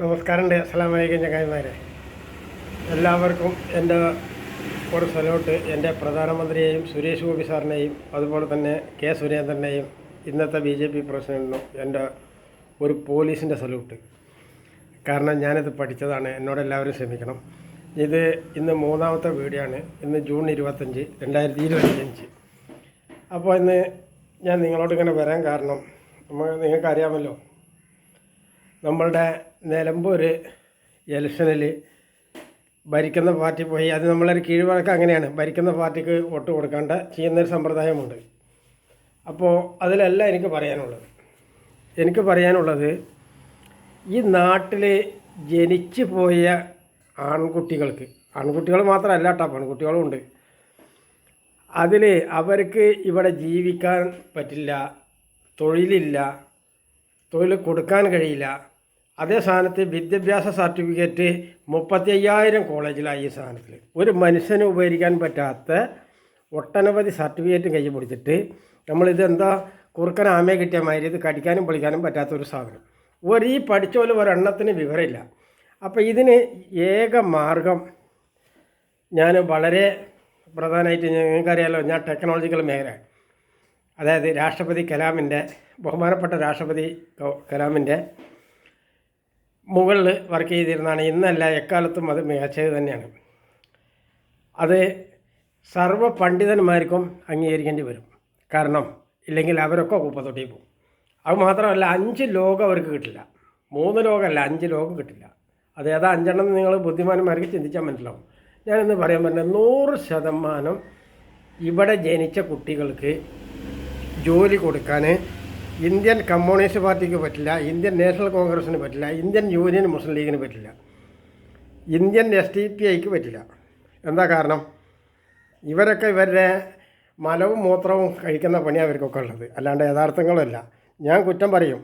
നമസ്കാരമുണ്ട്. അസ്സലാമു അലൈക്കും ചങ്ങായിമാരെ. എല്ലാവർക്കും എൻ്റെ ഒരു സല്യൂട്ട്. എൻ്റെ പ്രധാനമന്ത്രിയെയും സുരേഷ് ഗോപി സാറിനെയും അതുപോലെ തന്നെ കെ സുരേന്ദ്രനെയും ഇന്നത്തെ BJP പ്രസിഡന്റിനും എൻ്റെ ഒരു പോലീസിൻ്റെ സല്യൂട്ട്. കാരണം ഞാനിത് പഠിച്ചതാണ്. എന്നോടെല്ലാവരും ക്ഷമിക്കണം. ഇന്ന് മൂന്നാമത്തെ വീഡിയോ ആണ്. ഇന്ന് ജൂൺ 25, 2025. അപ്പോൾ ഇന്ന് ഞാൻ നിങ്ങളോട് ഇങ്ങനെ വരാൻ കാരണം നിങ്ങൾക്കറിയാമല്ലോ, നമ്മളുടെ നിലമ്പൂർ ഇലക്ഷനിൽ ഭരിക്കുന്ന പാർട്ടി പോയി, അത് നമ്മളൊരു കീഴ്വഴക്കം അങ്ങനെയാണ്, ഭരിക്കുന്ന പാർട്ടിക്ക് വോട്ട് കൊടുക്കാണ്ട് ചെയ്യുന്നൊരു സമ്പ്രദായമുണ്ട്. അപ്പോൾ അതിലല്ല എനിക്ക് പറയാനുള്ളത് ഈ നാട്ടിൽ ജനിച്ചു പോയ ആൺകുട്ടികൾ മാത്രമല്ല കേട്ടോ, പെൺകുട്ടികളും ഉണ്ട്. അതിൽ അവർക്ക് ഇവിടെ ജീവിക്കാൻ പറ്റില്ല, തൊഴിൽ കൊടുക്കാൻ കഴിയില്ല. അതേ സ്ഥാനത്ത് വിദ്യാഭ്യാസ സർട്ടിഫിക്കറ്റ് 35,000 കോളേജിലായി. ഈ സ്ഥാനത്തിൽ ഒരു മനുഷ്യന് ഉപകരിക്കാൻ പറ്റാത്ത ഒട്ടനവധി സർട്ടിഫിക്കറ്റും കൈ പിടിച്ചിട്ട് നമ്മളിതെന്താ കുറുക്കൻ ആമയെ കിട്ടിയ മാതിരി ഇത് കടിക്കാനും പൊളിക്കാനും പറ്റാത്തൊരു സാധനം. ഈ പഠിച്ച പോലെ ഒരെണ്ണത്തിന് വിവരമില്ല. അപ്പോൾ ഇതിന് ഏക മാർഗം ഞാൻ വളരെ പ്രധാനമായിട്ട്, നിങ്ങൾക്കറിയാലോ ഞാൻ ടെക്നോളജിക്കൽ മേഖല, അതായത് ബഹുമാനപ്പെട്ട രാഷ്ട്രപതി കലാമിൻ്റെ മുകളിൽ വർക്ക് ചെയ്തിരുന്നതാണ്. ഇന്നല്ല എക്കാലത്തും അത് മികച്ചത് തന്നെയാണ്. അത് സർവ്വ പണ്ഡിതന്മാർക്കും അംഗീകരിക്കേണ്ടി വരും. കാരണം ഇല്ലെങ്കിൽ അവരൊക്കെ കുപ്പത്തൊട്ടി പോകും. അത് മാത്രമല്ല 5 ലോകം അവർക്ക് കിട്ടില്ല. 3 ലോകമല്ല, 5 ലോകം കിട്ടില്ല. അത് ഏതാ 5 നിങ്ങൾ ബുദ്ധിമാന്മാർക്ക് ചിന്തിച്ചാൽ മനസ്സിലാവും. ഞാനിന്ന് പറയാൻ പറ്റുന്നത് 100% ഇവിടെ ജനിച്ച കുട്ടികൾക്ക് ജോലി കൊടുക്കാൻ ഇന്ത്യൻ കമ്മ്യൂണിസ്റ്റ് പാർട്ടിക്ക് പറ്റില്ല, ഇന്ത്യൻ നാഷണൽ കോൺഗ്രസ്സിന് പറ്റില്ല, ഇന്ത്യൻ യൂണിയൻ മുസ്ലിം ലീഗിന് പറ്റില്ല, ഇന്ത്യൻ SDPIക്ക് പറ്റില്ല. എന്താ കാരണം? ഇവരൊക്കെ ഇവരുടെ മലവും മൂത്രവും കഴിക്കുന്ന പണി അവർക്കൊക്കെ ഉള്ളത്, അല്ലാണ്ട് യഥാർത്ഥങ്ങളല്ല. ഞാൻ കുറ്റം പറയും.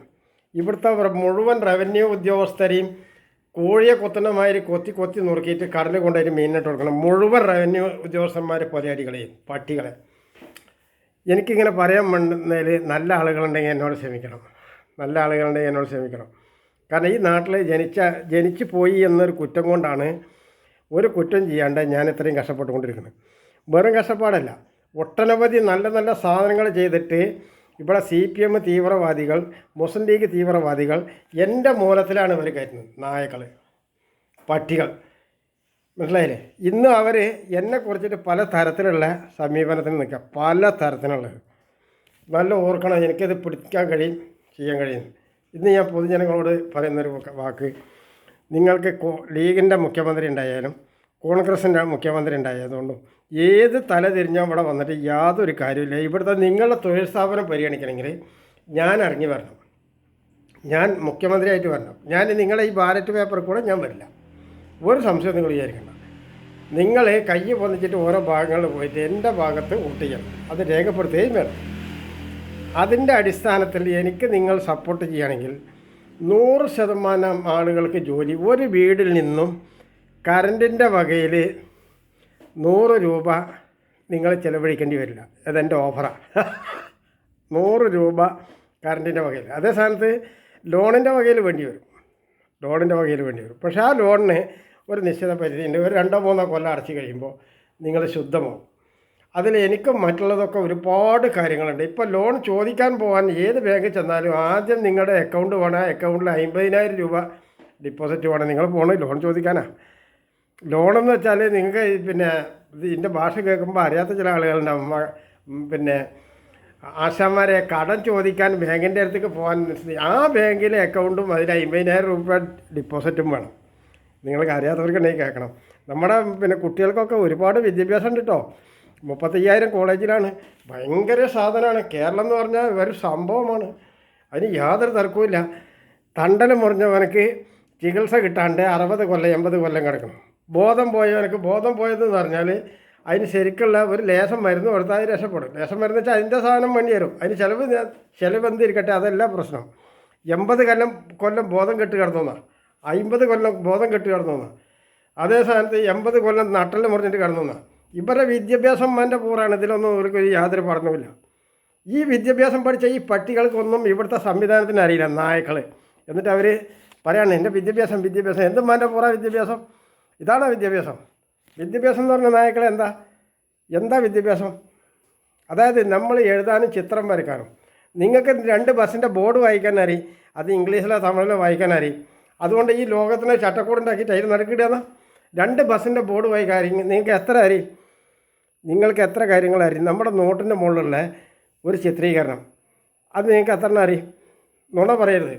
ഇവിടുത്തെ മുഴുവൻ റവന്യൂ ഉദ്യോഗസ്ഥരെയും കോഴിയെ കൊത്തുന്നമാതിരി കൊത്തി നുറുക്കിയിട്ട് കടലിൽ കൊണ്ടുപോയി മീനിട്ട് കൊടുക്കണം. മുഴുവൻ റവന്യൂ ഉദ്യോഗസ്ഥന്മാർ പൊലയാടികളെയും പട്ടികളെ. എനിക്കിങ്ങനെ പറയാൻ വേണ്ടതിൽ നല്ല ആളുകളുണ്ടെങ്കിൽ എന്നോട് ക്ഷമിക്കണം. കാരണം ഈ നാട്ടിൽ ജനിച്ചു പോയി എന്നൊരു കുറ്റം കൊണ്ടാണ് ഒരു കുറ്റം ചെയ്യാണ്ട് ഞാൻ ഇത്രയും കഷ്ടപ്പെട്ടുകൊണ്ടിരിക്കുന്നത്. വെറും കഷ്ടപ്പാടല്ല, ഒട്ടനവധി നല്ല നല്ല സാധനങ്ങൾ ചെയ്തിട്ട് ഇവിടെ CPM തീവ്രവാദികൾ, മുസ്ലിം ലീഗ് തീവ്രവാദികൾ എൻ്റെ മൂലത്തിലാണ് ഇവർ കയറ്റുന്നത്. നായകൾ, പട്ടികൾ, മനസ്സിലായില്ലേ? ഇന്ന് അവർ എന്നെക്കുറിച്ചിട്ട് പല തരത്തിലുള്ള സമീപനത്തിന് നിൽക്കുക, പല തരത്തിലുള്ളത്. നല്ല ഓർക്കണം, എനിക്കത് പിടിക്കാൻ ചെയ്യാൻ കഴിയും. ഇന്ന് ഞാൻ പൊതുജനങ്ങളോട് പറയുന്നൊരു വാക്ക്, നിങ്ങൾക്ക് ലീഗിൻ്റെ മുഖ്യമന്ത്രി ഉണ്ടായാലും കോൺഗ്രസിൻ്റെ മുഖ്യമന്ത്രി ഉണ്ടായതുകൊണ്ടും ഏത് തല തിരിഞ്ഞാൽ ഇവിടെ വന്നിട്ട് യാതൊരു കാര്യമില്ല. ഇവിടുത്തെ നിങ്ങളുടെ തൊഴിൽ സ്ഥാപനം പരിഗണിക്കണമെങ്കിൽ ഞാൻ ഇറങ്ങി വരണം, ഞാൻ മുഖ്യമന്ത്രിയായിട്ട് വരണം. ഞാൻ നിങ്ങളെ ഈ ബാലറ്റ് പേപ്പർ കൂടെ ഞാൻ വരില്ല. ഒരു സംശയം നിങ്ങൾ വിചാരിക്കണ്ട. നിങ്ങൾ കൈ പൊന്നിച്ചിട്ട് ഓരോ ഭാഗങ്ങളിൽ പോയിട്ട് എൻ്റെ ഭാഗത്ത് വോട്ട് ചെയ്യണം, അത് രേഖപ്പെടുത്തുകയും വേണം. അതിൻ്റെ അടിസ്ഥാനത്തിൽ എനിക്ക് നിങ്ങൾ സപ്പോർട്ട് ചെയ്യുകയാണെങ്കിൽ 100% ആളുകൾക്ക് ജോലി. ഒരു വീടിൽ നിന്നും കറണ്ടിൻ്റെ വകയിൽ 100 രൂപ നിങ്ങൾ ചിലവഴിക്കേണ്ടി വരില്ല. അതെൻ്റെ ഓഫറാണ്. 100 രൂപ കറണ്ടിൻ്റെ വകയിൽ. അതേ സ്ഥാനത്ത് ലോണിൻ്റെ വകയിൽ വേണ്ടി വരും. പക്ഷേ ആ ലോണിന് ഒരു നിശ്ചിത പരിധിയുണ്ട്. ഒരു 2-3 കൊല്ലം അടച്ചു കഴിയുമ്പോൾ നിങ്ങൾ ശുദ്ധമാവും. അതിൽ എനിക്കും മറ്റുള്ളതൊക്കെ ഒരുപാട് കാര്യങ്ങളുണ്ട്. ഇപ്പോൾ ലോൺ ചോദിക്കാൻ പോകാൻ ഏത് ബാങ്കിൽ ചെന്നാലും ആദ്യം നിങ്ങളുടെ അക്കൗണ്ട് വേണം. ആ അക്കൗണ്ടിൽ 50,000 രൂപ ഡിപ്പോസിറ്റ് വേണം. നിങ്ങൾ പോകണം ലോൺ ചോദിക്കാനാണ്. ലോണെന്ന് വെച്ചാൽ നിങ്ങൾക്ക് ഇതിൻ്റെ ഭാഷ കേൾക്കുമ്പോൾ അറിയാത്ത ചില ആളുകളുണ്ടാവും. ആശാന്മാരെ കടം ചോദിക്കാൻ ബാങ്കിൻ്റെ അടുത്തേക്ക് പോകാൻ, ആ ബാങ്കിലെ അക്കൗണ്ടും അതിൽ 50,000 രൂപ ഡിപ്പോസിറ്റും വേണം. നിങ്ങൾക്ക് അറിയാത്തവർക്കുണ്ടെങ്കിൽ കേൾക്കണം. നമ്മുടെ കുട്ടികൾക്കൊക്കെ ഒരുപാട് വിദ്യാഭ്യാസം ഉണ്ട് കേട്ടോ. 35,000 കോളേജിലാണ്. ഭയങ്കര സാധനമാണ്. കേരളം എന്ന് പറഞ്ഞാൽ ഒരു സംഭവമാണ്. അതിന് യാതൊരു തർക്കവുമില്ല. തണ്ടൽ മുറിഞ്ഞവനക്ക് ചികിത്സ കിട്ടാണ്ട് 60 കൊല്ലം 80 കൊല്ലം കിടക്കണം. ബോധം പോയതെന്ന് പറഞ്ഞാൽ അതിന് ശരിക്കുള്ള ഒരു ലേശം മരുന്ന് കൊടുത്താൽ അത് രക്ഷപ്പെടും. ലേശം മരുന്ന് വെച്ചാൽ അതിൻ്റെ സാധനം വേണ്ടി വരും. അതിന് ചിലവ് എന്തിരിക്കട്ടെ, അതല്ല പ്രശ്നം. 80 കൊല്ലം ബോധം കെട്ട് കിടന്നുവെന്നാണ്, 50 കൊല്ലം ബോധം കെട്ട് കിടന്നുവെന്നാണ്. അതേ സ്ഥാനത്ത് 80 കൊല്ലം നട്ടല് മുറിഞ്ഞിട്ട് കിടന്നുവെന്നാണ്. ഇവരുടെ വിദ്യാഭ്യാസം എൻ്റെ പൂറാണ്. ഇതിലൊന്നും അവർക്ക് യാതൊരു പഠനവുമില്ല. ഈ വിദ്യാഭ്യാസം പഠിച്ച ഈ പട്ടികൾക്കൊന്നും ഇവിടുത്തെ സംവിധാനത്തിന് അറിയില്ല, നായക്കൾ. എന്നിട്ട് അവർ പറയാണ് എൻ്റെ വിദ്യാഭ്യാസം എന്തും വേണ്ട പൂറ വിദ്യാഭ്യാസം. ഇതാണോ വിദ്യാഭ്യാസം? വിദ്യാഭ്യാസം എന്ന് പറഞ്ഞ നായക്കളെ എന്താ വിദ്യാഭ്യാസം? അതായത് നമ്മൾ എഴുതാനും ചിത്രം വരയ്ക്കാനും. നിങ്ങൾക്ക് 2 ബസ്സിൻ്റെ ബോർഡ് വായിക്കാൻ അറിയും, അത് ഇംഗ്ലീഷിലോ തമിഴിലോ വായിക്കാൻ അറിയും. അതുകൊണ്ട് ഈ ലോകത്തിന് ചട്ടക്കൂടുണ്ടാക്കിയിട്ട് അതിൽ നടക്കിടുക. 2 ബസ്സിൻ്റെ ബോർഡ് വായിക്കാൻ അറിയും. നിങ്ങൾക്ക് എത്ര കാര്യങ്ങൾ അറിയും? നമ്മുടെ നോട്ടിൻ്റെ മുകളിലുള്ള ഒരു ചിത്രീകരണം, അത് നിങ്ങൾക്ക് എത്ര അറിയും? നുണ പറയരുത്.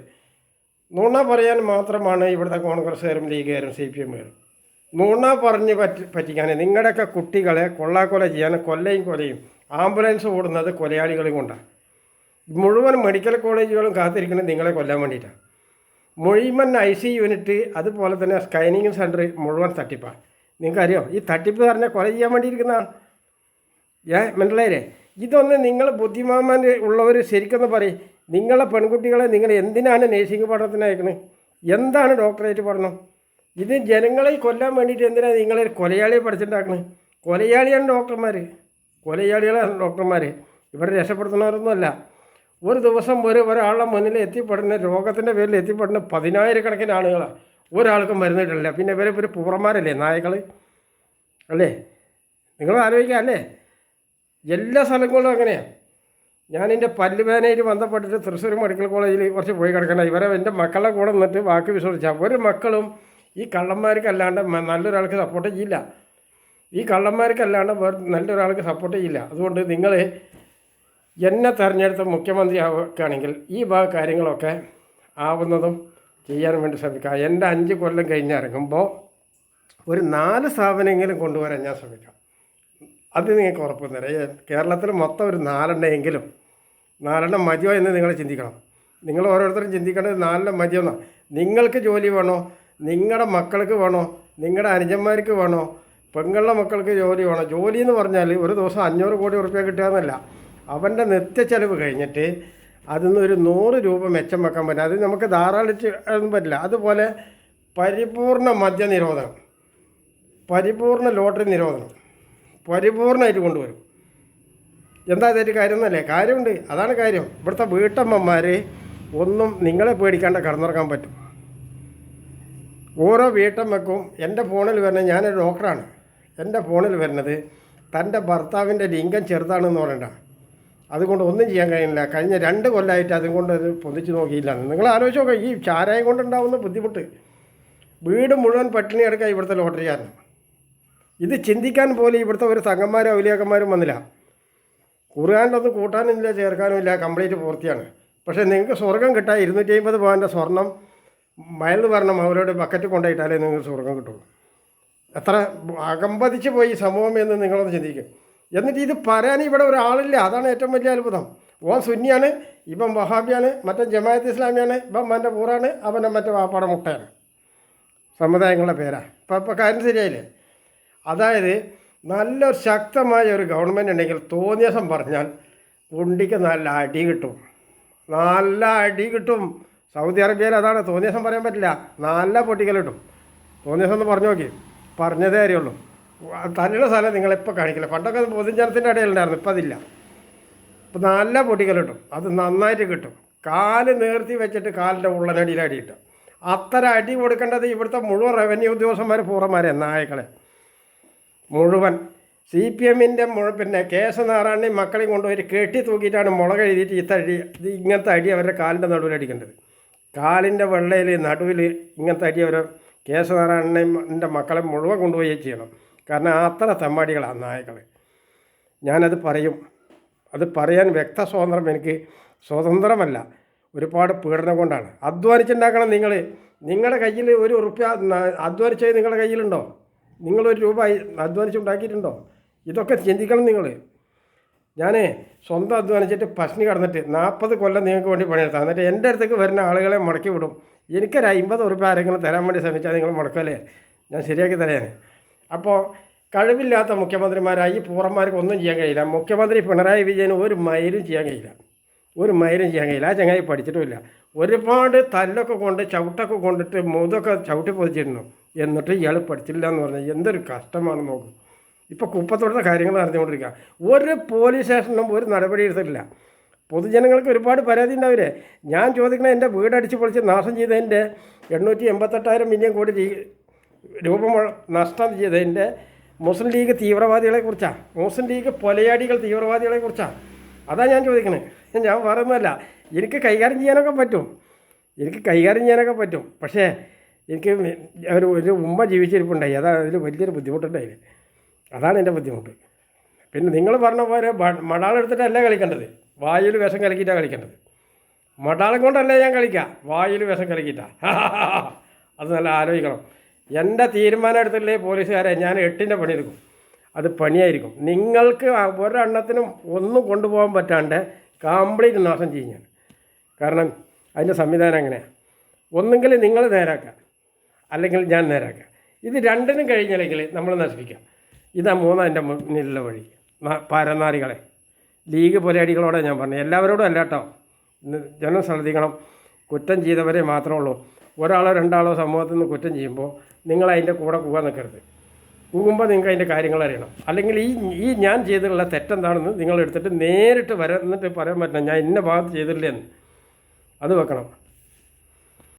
നുണ പറയാൻ മാത്രമാണ് ഇവിടുത്തെ കോൺഗ്രസ്സുകാരും ലീഗുകാരും CPM-കാരും. നുണ പറഞ്ഞ് പറ്റിക്കാൻ നിങ്ങളുടെയൊക്കെ കുട്ടികളെ കൊള്ളാക്കൊല ചെയ്യാൻ കൊലയും ആംബുലൻസ് ഓടുന്നത് കൊലയാളികളെയും കൊണ്ടാണ്. മുഴുവൻ മെഡിക്കൽ കോളേജുകളും കാത്തിരിക്കുന്നത് നിങ്ങളെ കൊല്ലാൻ വേണ്ടിയിട്ടാണ്. മുഴുവൻ IC യൂണിറ്റ് അതുപോലെ തന്നെ സ്കാനിങ് സെൻറ്റർ മുഴുവൻ തട്ടിപ്പാണ്. നിങ്ങൾക്കറിയാം, ഈ തട്ടിപ്പ് പറഞ്ഞാൽ കൊല ചെയ്യാൻ വേണ്ടിയിരിക്കുന്നതാണ്. മനസ്സിലായില്ലേ? ഇതൊന്ന് നിങ്ങൾ ബുദ്ധിമാന്മാർ ഉള്ളവർ ശരിക്കൊന്ന് പറയും. നിങ്ങളെ പെൺകുട്ടികളെ നിങ്ങൾ എന്തിനാണ് നേഴ്സിംഗ് പഠനത്തിന് അയക്കുന്നത്? എന്താണ് ഡോക്ടറേറ്റ് പഠനം? ഇത് ജനങ്ങളെ കൊല്ലാൻ വേണ്ടിയിട്ട് എന്തിനാണ് നിങ്ങൾ കൊലയാളിയെ പഠിച്ചിട്ടുണ്ടാക്കുന്നത്? കൊലയാളികളാണ് ഡോക്ടർമാർ. ഇവിടെ രക്ഷപ്പെടുത്തുന്നവരൊന്നുമല്ല. ഒരു ദിവസം ഒരാളുടെ മുന്നിൽ എത്തിപ്പെടുന്ന രോഗത്തിൻ്റെ പേരിൽ എത്തിപ്പെടുന്ന 10,000-കണക്കിന് ആളുകളാണ്. ഒരാൾക്കും മരുന്നിട്ടില്ല. പിന്നെ ഇവർ പൂർവന്മാരല്ലേ, നായകൾ അല്ലേ? നിങ്ങൾ ആലോചിക്കുക അല്ലേ? എല്ലാ സ്ഥലങ്ങളിലും അങ്ങനെയാണ്. ഞാനെൻ്റെ പല്ലുവേദനയിൽ ബന്ധപ്പെട്ടിട്ട് തൃശ്ശൂർ മെഡിക്കൽ കോളേജിൽ കുറച്ച് പോയി കിടക്കണം. എൻ്റെ മക്കളെ കൂടെ നിന്നിട്ട് വാക്ക് വിശ്വസിച്ചാൽ ഒരു മക്കളും ഈ കള്ളന്മാർക്കല്ലാണ്ട് നല്ലൊരാൾക്ക് സപ്പോർട്ട് ചെയ്യില്ല. നല്ലൊരാൾക്ക് സപ്പോർട്ട് ചെയ്യില്ല. അതുകൊണ്ട് നിങ്ങൾ എന്നെ തിരഞ്ഞെടുത്ത് മുഖ്യമന്ത്രി ആവുകയാണെങ്കിൽ ഈ കാര്യങ്ങളൊക്കെ ആവുന്നതും ചെയ്യാൻ വേണ്ടി ശ്രമിക്കാം. എൻ്റെ 5 കൊല്ലം കഴിഞ്ഞിറങ്ങുമ്പോൾ ഒരു 4 സ്ഥാപനമെങ്കിലും കൊണ്ടുവരാൻ ഞാൻ ശ്രമിക്കാം. അത് നിങ്ങൾക്ക് ഉറപ്പ് തരാം. കേരളത്തിൽ മൊത്തം ഒരു 4 മതിയോ എന്ന് നിങ്ങൾ ചിന്തിക്കണം. നിങ്ങൾ ഓരോരുത്തരും ചിന്തിക്കേണ്ടത് 4 മതിയോന്നാണ്. നിങ്ങൾക്ക് ജോലി വേണോ? നിങ്ങളുടെ മക്കൾക്ക് വേണോ? നിങ്ങളുടെ അനുജന്മാർക്ക് വേണോ? പെങ്ങളുടെ മക്കൾക്ക് ജോലി വേണോ? ജോലി എന്ന് പറഞ്ഞാൽ ഒരു ദിവസം 500 കോടി റുപ്യ കിട്ടുകയെന്നല്ല. അവൻ്റെ നിത്യച്ചെലവ് കഴിഞ്ഞിട്ട് അതിൽ നിന്ന് ഒരു 100 രൂപ മെച്ചം വെക്കാൻ പറ്റില്ല. അത് നമുക്ക് ധാരാളിച്ച് ഒന്നും പറ്റില്ല. അതുപോലെ പരിപൂർണ മദ്യ നിരോധനം, പരിപൂർണ ലോട്ടറി നിരോധനം പരിപൂർണമായിട്ട് കൊണ്ടുവരും. എന്താ ഇതൊരു കാര്യം എന്നല്ലേ? കാര്യമുണ്ട്, അതാണ് കാര്യം. ഇവിടുത്തെ വീട്ടമ്മമാർ ഒന്നും നിങ്ങളെ പേടിക്കാണ്ട് കടന്നിറങ്ങാൻ പറ്റും. ഓരോ വീട്ടമ്മക്കും എൻ്റെ ഫോണിൽ വരുന്നത്, ഞാനൊരു ഡോക്ടറാണ്, എൻ്റെ ഫോണിൽ വരുന്നത് തൻ്റെ ഭർത്താവിൻ്റെ ലിംഗം ചെറുതാണെന്ന് പറയണ്ട. അതുകൊണ്ട് ഒന്നും ചെയ്യാൻ കഴിയില്ല. കഴിഞ്ഞ 2 കൊല്ലമായിട്ട് അതുകൊണ്ട് അത് പൊതിച്ച് നോക്കിയില്ല. നിങ്ങൾ ആലോചിച്ച് നോക്കുക, ഈ ചാരായം കൊണ്ടുണ്ടാവുന്ന ബുദ്ധിമുട്ട്. വീട് മുഴുവൻ പട്ടിണി എടുക്കുക ഇവിടുത്തെ ലോട്ടറിക്കാരന്. ഇത് ചിന്തിക്കാൻ പോലും ഇവിടുത്തെ ഒരു തങ്ങന്മാരും ഔലിയാക്കന്മാരും വന്നില്ല. ഖുർആനിലൊന്നും കൂട്ടാനുമില്ല ചേർക്കാനുമില്ല, കംപ്ലീറ്റ് പൂർത്തിയാണ്. പക്ഷേ നിങ്ങൾക്ക് സ്വർഗം കിട്ടാൻ 250 പവൻ്റെ സ്വർണം മയൽ പറഞ്ഞ അവരോട് ബക്കറ്റ് കൊണ്ടുപോയിട്ടാലേ നിങ്ങൾക്ക് സ്വർഗം കിട്ടുള്ളൂ. എത്ര അകമ്പതിച്ച് പോയി സമൂഹം എന്ന് നിങ്ങളൊന്ന് ചിന്തിക്കും. എന്നിട്ട് ഇത് പറയാൻ ഇവിടെ ഒരാളില്ല. അതാണ് ഏറ്റവും വലിയ അത്ഭുതം. ഓൻ സുന്നിയാണ്, ഇവൻ വഹാബിയാണ്, മറ്റേ ജമാഅത്ത് ഇസ്ലാമിയാണ്, ഇവൻ മൻ്റെ പൂറാണ്, അവൻ്റെ മറ്റേ വാപ്പാടെ മുട്ടയാണ്. സമുദായങ്ങളുടെ പേരാണ്. ഇപ്പോൾ കാര്യം ശരിയായില്ലേ? അതായത് നല്ലൊരു ശക്തമായ ഒരു ഗവൺമെൻറ് ഉണ്ടെങ്കിൽ തോന്നിയസം പറഞ്ഞാൽ കുണ്ടിക്ക് നല്ല അടി കിട്ടും. സൗദി അറേബ്യയിൽ അതാണ്. തോന്നിയസം പറയാൻ പറ്റില്ല, നല്ല പൊട്ടിക്കൽ കിട്ടും. തോന്നിയസം ഒന്ന് പറഞ്ഞു നോക്കി, പറഞ്ഞതേ അറിയുള്ളൂ. തന്നെയുള്ള സ്ഥലം നിങ്ങളിപ്പോൾ കാണിക്കില്ല. പണ്ടൊക്കെ പൊതുജനത്തിൻ്റെ ഇടയിലുണ്ടായിരുന്നു, ഇപ്പം അതില്ല. ഇപ്പം നല്ല പൊട്ടിക്കൽ കിട്ടും, അത് നന്നായിട്ട് കിട്ടും. കാല് നേർത്തി വെച്ചിട്ട് കാലിൻ്റെ ഉള്ളനടിയിൽ അടി കിട്ടും. അത്ര അടി കൊടുക്കേണ്ടത് ഇവിടുത്തെ മുഴുവൻ റവന്യൂ ഉദ്യോഗസ്ഥന്മാർ പൂർവ്വന്മാരെ നായകളെ മുഴുവൻ. CPM-ൻ്റെ പിന്നെ കേസ് നാറാണി മക്കളെയും കൊണ്ടുപോയി കെട്ടി തൂക്കിയിട്ടാണ് മുളക് എഴുതിയിട്ട് ഇങ്ങനത്തെ അടി അവരുടെ കാലിൻ്റെ നടുവിലടിക്കേണ്ടത്. കാലിൻ്റെ വെള്ളയിൽ നടുവിൽ ഇങ്ങനത്തെ അടി അവരെ കേസ് നാരായണൻ്റെ മക്കളെ മുഴുവൻ കൊണ്ടുപോയി ചെയ്യണം. കാരണം അത്ര തെമ്മാടികളാണ് നായകൾ. ഞാനത് പറയും. അത് പറയാൻ വ്യക്തസ്വാതന്ത്ര്യം എനിക്ക് സ്വതന്ത്രമല്ല, ഒരുപാട് പീഡനം കൊണ്ടാണ്. അധ്വാനിച്ചുണ്ടാക്കണം. നിങ്ങളുടെ കയ്യിൽ ഒരു റുപ്യ അധ്വാനിച്ചത് നിങ്ങളുടെ കയ്യിലുണ്ടോ? നിങ്ങളൊരു രൂപ അധ്വാനിച്ചുണ്ടാക്കിയിട്ടുണ്ടോ? ഇതൊക്കെ ചിന്തിക്കണം നിങ്ങൾ. ഞാൻ സ്വന്തം അധ്വാനിച്ചിട്ട് പശ്നി കടന്നിട്ട് 40 കൊല്ലം നിങ്ങൾക്ക് വേണ്ടി പണിയെടുത്താൽ, എന്നിട്ട് എൻ്റെ അടുത്തേക്ക് വരുന്ന ആളുകളെ മുടക്കി വിടും. എനിക്കൊരു 50 റുപ്യ ആരെങ്കിലും തരാൻ വേണ്ടി ശ്രമിച്ചാൽ നിങ്ങൾ മുടക്കല്ലേ, ഞാൻ ശരിയാക്കി തരാൻ. അപ്പോൾ കഴിവില്ലാത്ത മുഖ്യമന്ത്രിമാരായി പൂർവ്വന്മാർക്ക് ഒന്നും ചെയ്യാൻ കഴിയില്ല. മുഖ്യമന്ത്രി പിണറായി വിജയന് ഒരു മൈലും ചെയ്യാൻ കഴിയില്ല. ആ ചങ്ങായി പഠിച്ചിട്ടുമില്ല. ഒരുപാട് തല്ലൊക്കെ കൊണ്ട് ചവിട്ടൊക്കെ കൊണ്ടിട്ട് മുതൊക്കെ ചവിട്ടി പൊതിച്ചിരുന്നു. എന്നിട്ട് ഇയാൾ പഠിച്ചില്ല എന്ന് പറഞ്ഞാൽ എന്തൊരു കഷ്ടമാണ് നോക്കും. ഇപ്പോൾ കുപ്പത്തോടുന്ന കാര്യങ്ങൾ നടന്നുകൊണ്ടിരിക്കുക. ഒരു പോലീസ് സ്റ്റേഷനിലും ഒരു നടപടി എടുത്തിട്ടില്ല. പൊതുജനങ്ങൾക്ക് ഒരുപാട് പരാതി ഉണ്ടാവില്ലേ? ഞാൻ ചോദിക്കണത് എൻ്റെ വീടടിച്ച് പൊളിച്ച് നാശം ചെയ്തതിൻ്റെ 888,000 മില്യൺ കോടി രൂപ നഷ്ടം ചെയ്തതിൻ്റെ മുസ്ലിം ലീഗ് തീവ്രവാദികളെക്കുറിച്ചാണ്, മുസ്ലിം ലീഗ് കൊലയാടികൾ തീവ്രവാദികളെക്കുറിച്ചാണ്. അതാണ് ഞാൻ ചോദിക്കണത്. ഞാൻ പറയുന്നതല്ല. എനിക്ക് കൈകാര്യം ചെയ്യാനൊക്കെ പറ്റും, പക്ഷേ എനിക്ക് ഒരു ഉമ്മ ജീവിച്ചിരിപ്പുണ്ടായി. അതാണ് അതിൽ വലിയൊരു ബുദ്ധിമുട്ടുണ്ടായില്ല. അതാണ് എൻ്റെ ബുദ്ധിമുട്ട്. പിന്നെ നിങ്ങൾ പറഞ്ഞ പോലെ മടാളെടുത്തിട്ടല്ല കളിക്കേണ്ടത്, വായിൽ വിഷം കലക്കിയിട്ടാണ് കളിക്കേണ്ടത്. മടാളം കൊണ്ടല്ല ഞാൻ കളിക്കാം, വായിൽ വിഷം കലക്കിയിട്ടാണ്. അത് നല്ല ആലോചിക്കണം. എൻ്റെ തീരുമാനം എടുത്തില്ലേ പോലീസുകാരെ, ഞാൻ 8ൻ്റെ പണിയെടുക്കും. അത് പണിയായിരിക്കും. നിങ്ങൾക്ക് ഒരെണ്ണത്തിനും ഒന്നും കൊണ്ടുപോകാൻ പറ്റാണ്ട് കംപ്ലീറ്റ് നാശം ചെയ്യും ഞാൻ. കാരണം അതിൻ്റെ സംവിധാനം അങ്ങനെയാണ്. ഒന്നുകിൽ നിങ്ങൾ നേരാക്കുക, അല്ലെങ്കിൽ ഞാൻ നേരാക്കുക. ഇത് രണ്ടിനും കഴിഞ്ഞില്ലെങ്കിൽ നമ്മൾ നശിപ്പിക്കാം. ഇതാ എൻ്റെ മുന്നിലുള്ള വഴി. പരനാരികളെ, ലീഗ് പൊലയാടികളോടെ ഞാൻ പറഞ്ഞു, എല്ലാവരോടും അല്ല കേട്ടോ. ജനം ശ്രദ്ധിക്കണം. കുറ്റം ചെയ്തവരെ മാത്രമേ ഉള്ളൂ. ഒരാളോ രണ്ടാളോ സമൂഹത്തിൽ നിന്ന് കുറ്റം ചെയ്യുമ്പോൾ നിങ്ങൾ അതിൻ്റെ കൂടെ പോകാൻ നിൽക്കരുത്. പോകുമ്പോൾ നിങ്ങൾക്ക് അതിൻ്റെ കാര്യങ്ങൾ അറിയണം. അല്ലെങ്കിൽ ഈ ഞാൻ ചെയ്തിട്ടുള്ള തെറ്റെന്താണെന്ന് നിങ്ങൾ എടുത്തിട്ട് നേരിട്ട് എന്നിട്ട് പറയാൻ പറ്റണം, ഞാൻ ഇന്ന ഭാഗത്ത് ചെയ്തിട്ടില്ലെന്ന്. അത് വെക്കണം.